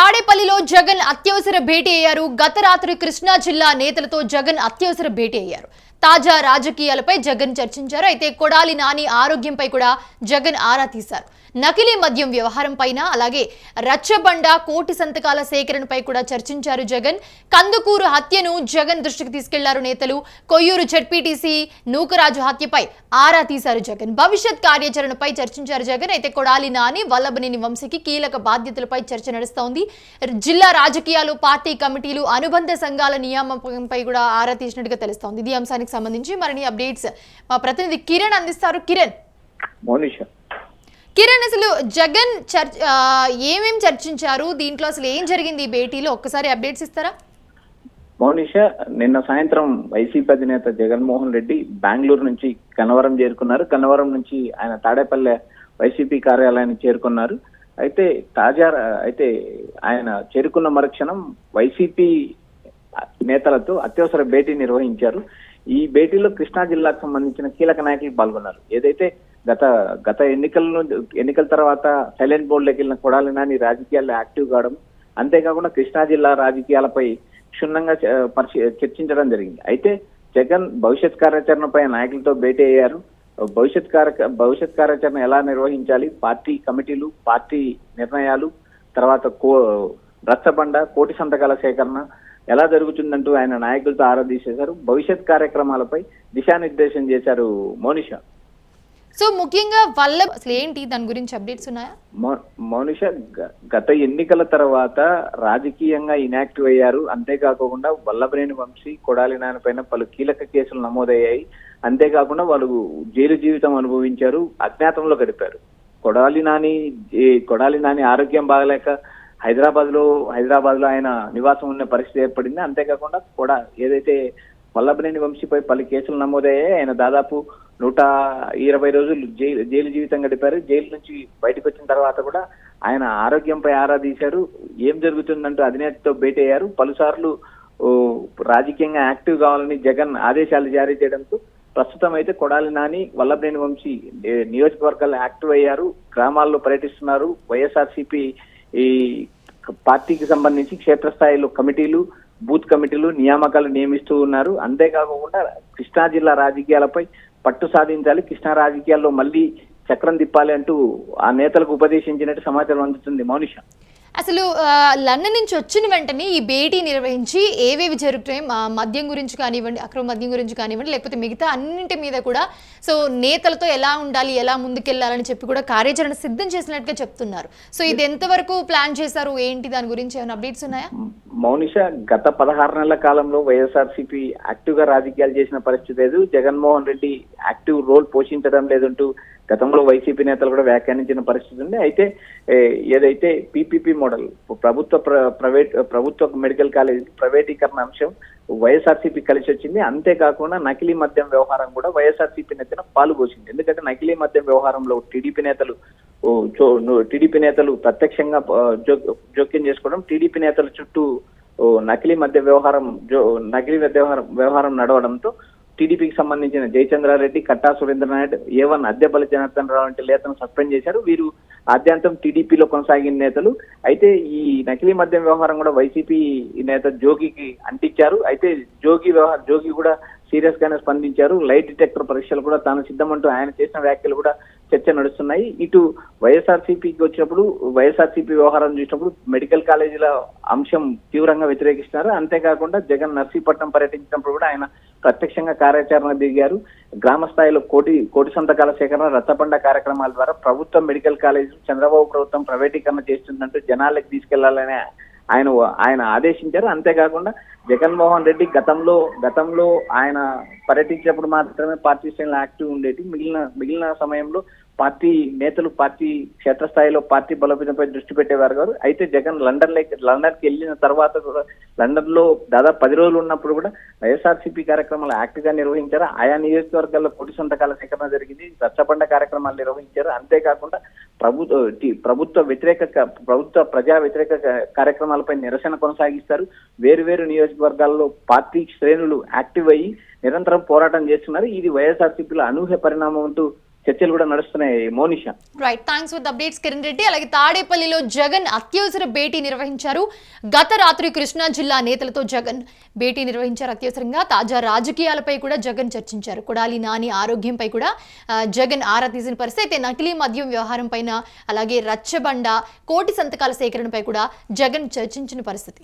తాడేపల్లిలో జగన్ అత్యవసర భేటీ అయ్యారు. గత రాత్రి కృష్ణా జిల్లా నేతలతో జగన్ అత్యవసర భేటీ అయ్యారు. తాజా రాజకీయాలపై జగన్ చర్చించారు. అయితే కొడాలి నాని ఆరోగ్యంపై కూడా జగన్ ఆరా తీశారు. నకిలీ మద్యం వ్యవహారం పైన, అలాగే రచ్చబండ కోటి సంతకాల సేకరణపై కూడా చర్చించారు జగన్. కందుకూరు హత్యను జగన్ దృష్టికి తీసుకెళ్లారు నేతలు. కొయ్యూరు జెడ్పీటీసీ నూకరాజు హత్యపై ఆరా తీశారు జగన్. భవిష్యత్ కార్యాచరణపై చర్చించారు జగన్. అయితే కొడాలి నాని, వల్లభనేని వంశీకి కీలక బాధ్యతలపై చర్చ నడుస్తోంది. జిల్లా రాజకీయాలు, పార్టీ కమిటీలు, అనుబంధ సంఘాల నియామకంపై కూడా ఆరా తీసినట్టుగా తెలుస్తోంది. ఇది అంశానికి సంబంధించి మరిన్ని అప్డేట్స్ మా ప్రతినిధి కిరణ్ అందిస్తారు. కిరణ్, అసలు జగన్ ఏమేం చర్చించారు, దీంట్లో అసలు ఏం జరిగింది ఈ భేటీలో, ఒక్కసారి అప్డేట్స్ ఇస్తారా? మౌనిష, నిన్న సాయంత్రం వైసీపీ అధినేత జగన్మోహన్ రెడ్డి బెంగళూరు నుంచి కన్నవరం చేరుకున్నారు. కన్నవరం నుంచి ఆయన తాడేపల్లె వైసీపీ కార్యాలయానికి చేరుకున్నారు. అయితే ఆయన చేరుకున్న మరుక్షణం వైసీపీ నేతలతో అత్యవసర భేటీ నిర్వహించారు. ఈ భేటీలో కృష్ణా జిల్లాకు సంబంధించిన కీలక నాయకులు పాల్గొన్నారు. ఏదైతే గత ఎన్నికల తర్వాత సైలెంట్ బోర్డులోకి వెళ్ళిన కొడాలి నాని రాజకీయాల్లో యాక్టివ్ కావడం, అంతేకాకుండా కృష్ణా జిల్లా రాజకీయాలపై క్షుణ్ణంగా చర్చించడం జరిగింది. అయితే జగన్ భవిష్యత్ కార్యాచరణపై నాయకులతో భేటీ అయ్యారు. భవిష్యత్ కార్యాచరణ ఎలా నిర్వహించాలి, పార్టీ కమిటీలు, పార్టీ నిర్ణయాలు, తర్వాత రచ్చబండ కోటి సంతకాల సేకరణ ఎలా జరుగుతుందంటూ ఆయన నాయకులతో ఆరా తీసేశారు. భవిష్యత్ కార్యక్రమాలపై దిశానిర్దేశం చేశారు. మౌనిష, సో ముఖ్యంగా అసలు ఏంటి, దాని గురించి అప్డేట్స్ ఉన్నాయా? మౌనిష, గత ఎన్నికల తర్వాత రాజకీయంగా ఇనాక్టివ్ అయ్యారు. అంతేకాకుండా వల్లభనేని వంశీ, కొడాలి నాని పైన పలు కీలక కేసులు నమోదయ్యాయి. అంతేకాకుండా వాళ్ళు జైలు జీవితం అనుభవించారు, అజ్ఞాతంలో గడిపారు. కొడాలి నాని ఆరోగ్యం బాగలేక హైదరాబాద్ లో ఆయన నివాసం ఉన్న పరిస్థితి ఏర్పడింది. అంతేకాకుండా కూడా ఏదైతే వల్లభనేని వంశీపై పలు కేసులు నమోదయ్యాయి. ఆయన దాదాపు 120 రోజులు జైలు జీవితం గడిపారు. జైలు నుంచి బయటకు వచ్చిన తర్వాత కూడా ఆయన ఆరోగ్యంపై ఆరా తీశారు. ఏం జరుగుతుందంటూ అధినేతతో భేటీ అయ్యారు. పలుసార్లు రాజకీయంగా యాక్టివ్ కావాలని జగన్ ఆదేశాలు జారీ చేయడంతో ప్రస్తుతం అయితే కొడాలి నాని, వల్లభనేని వంశీ నియోజకవర్గాల్లో యాక్టివ్ అయ్యారు, గ్రామాల్లో పర్యటిస్తున్నారు. వైఎస్ఆర్సీపీ ఈ పార్టీకి సంబంధించి క్షేత్రస్థాయిలో కమిటీలు, బూత్ కమిటీలు, నియామకాలు నియమిస్తూ ఉన్నారు. అంతేకాకుండా కృష్ణా జిల్లా రాజకీయాలపై పట్టు సాధించాలి, కృష్ణా రాజకీయాల్లో మళ్ళీ చక్రం తిప్పాలి అంటూ ఆ నేతలకు ఉపదేశించినట్టు సమాచారం అందుతుంది. మౌనిష, అసలు లండన్ నుంచి వచ్చిన వెంటనే ఈ భేటీ నిర్వహించి ఏవేవి జరుగుతాయి, మద్యం గురించి కానివ్వండి, అక్రమ మద్యం గురించి కానివ్వండి, లేకపోతే మిగతా అన్నింటి మీద కూడా సో నేతలతో ఎలా ఉండాలి, ఎలా ముందుకెళ్లాలని చెప్పి కూడా కార్యాచరణ సిద్ధం చేసినట్టుగా చెప్తున్నారు. సో ఇది ఎంతవరకు ప్లాన్ చేశారు, ఏంటి, దాని గురించి ఏమైనా అప్డేట్స్ ఉన్నాయా? మౌనిష, గత 16 నెలల కాలంలో వైఎస్ఆర్సీపీ యాక్టివ్ గా రాజకీయాలు చేసిన పరిస్థితి లేదు. జగన్మోహన్ రెడ్డి యాక్టివ్ రోల్ పోషించడం లేదంటూ గతంలో వైసీపీ నేతలు కూడా వ్యాఖ్యానించిన పరిస్థితి ఉంది. అయితే ఏదైతే పీపీపీ మోడల్ ప్రభుత్వ మెడికల్ కాలేజీ ప్రైవేటీకరణ అంశం వైఎస్ఆర్సీపీ కలిసి వచ్చింది. అంతేకాకుండా నకిలీ మద్యం వ్యవహారం కూడా వైఎస్ఆర్సీపీ నేతను పాలుపోసింది. ఎందుకంటే నకిలీ మద్యం వ్యవహారంలో టీడీపీ నేతలు ప్రత్యక్షంగా జోక్యం చేసుకోవడం, టీడీపీ నేతల చుట్టూ నకిలీ మద్య వ్యవహారం నడవడంతో టీడీపీకి సంబంధించిన జయచంద్రారెడ్డి, కట్టా సురేంద్రనాయుడు, A1 అద్దెపల్లి జనార్దన్ రావు వంటి నేతలను సస్పెండ్ చేశారు. వీరు ఆద్యంతం టీడీపీలో కొనసాగిన నేతలు. అయితే ఈ నకిలీ మద్యం వ్యవహారం కూడా వైసీపీ నేత జోగికి అంటించారు. అయితే జోగి కూడా సీరియస్ గానే స్పందించారు. లైట్ డిటెక్టర్ పరీక్షలు కూడా తాను సిద్ధమంటూ ఆయన చేసిన వ్యాఖ్యలు కూడా చర్చ నడుస్తున్నాయి. ఇటు వైఎస్ఆర్సీపీకి వచ్చినప్పుడు, వైఎస్ఆర్సీపీ వ్యవహారం చూసినప్పుడు మెడికల్ కాలేజీల అంశం తీవ్రంగా వ్యతిరేకిస్తున్నారు. అంతేకాకుండా జగన్ నర్సీపట్నం పర్యటించినప్పుడు కూడా ఆయన ప్రత్యక్షంగా కార్యాచరణ దిగారు. గ్రామ స్థాయిలో కోటి సంతకాల సేకరణ, రచ్చబండ కార్యక్రమాల ద్వారా ప్రభుత్వ మెడికల్ కాలేజీ చంద్రబాబు ప్రభుత్వం ప్రైవేటీకరణ చేస్తుందంటూ జనాలకు తీసుకెళ్లాలని ఆయన ఆదేశించారు. అంతేకాకుండా జగన్మోహన్ రెడ్డి గతంలో ఆయన పర్యటించినప్పుడు మాత్రమే పార్టీ శ్రేణులు యాక్టివ్ ఉండేది. మిగిలిన సమయంలో పార్టీ నేతలు పార్టీ క్షేత్రస్థాయిలో పార్టీ బలోపేతంపై దృష్టి పెట్టేవారు గారు. అయితే జగన్ లండన్కి వెళ్ళిన తర్వాత కూడా లండన్ లో దాదాపు 10 రోజులు ఉన్నప్పుడు కూడా వైఎస్ఆర్సీపీ కార్యక్రమాలు యాక్టివ్ గా నిర్వహించారు. ఆయా నియోజకవర్గాల్లో కోటి సంతకాల సేకరణ జరిగింది, రచ్చబండ కార్యక్రమాలు నిర్వహించారు. అంతేకాకుండా ప్రభుత్వ ప్రజా వ్యతిరేక కార్యక్రమాలపై నిరసన కొనసాగిస్తారు. వేరు నియోజకవర్గాల్లో పార్టీ శ్రేణులు యాక్టివ్ అయ్యి నిరంతరం పోరాటం చేస్తున్నారు. ఇది వైఎస్ఆర్సీపీలో అనూహ్య పరిణామం అంటూ చర్చలు కూడా నడుస్తున్నాయి Monisha. Right, thanks for the updates Kiran Reddy. అలాగే తాడేపల్లిలో జగన్ అత్యవసర భేటీ నిర్వహించారు. గత రాత్రి కృష్ణా జిల్లా నేతలతో జగన్ భేటీ నిర్వహించారు అత్యవసరంగా. తాజా రాజకీయాలపై కూడా జగన్ చర్చించారు. కొడాలి నాని ఆరోగ్యంపై కూడా జగన్ ఆరా తీసిన పరిస్థితి. అయితే నకిలీ మద్యం వ్యవహారం పైన, అలాగే రచ్చబండ, కోటి సంతకాల సేకరణపై కూడా జగన్ చర్చించిన పరిస్థితి.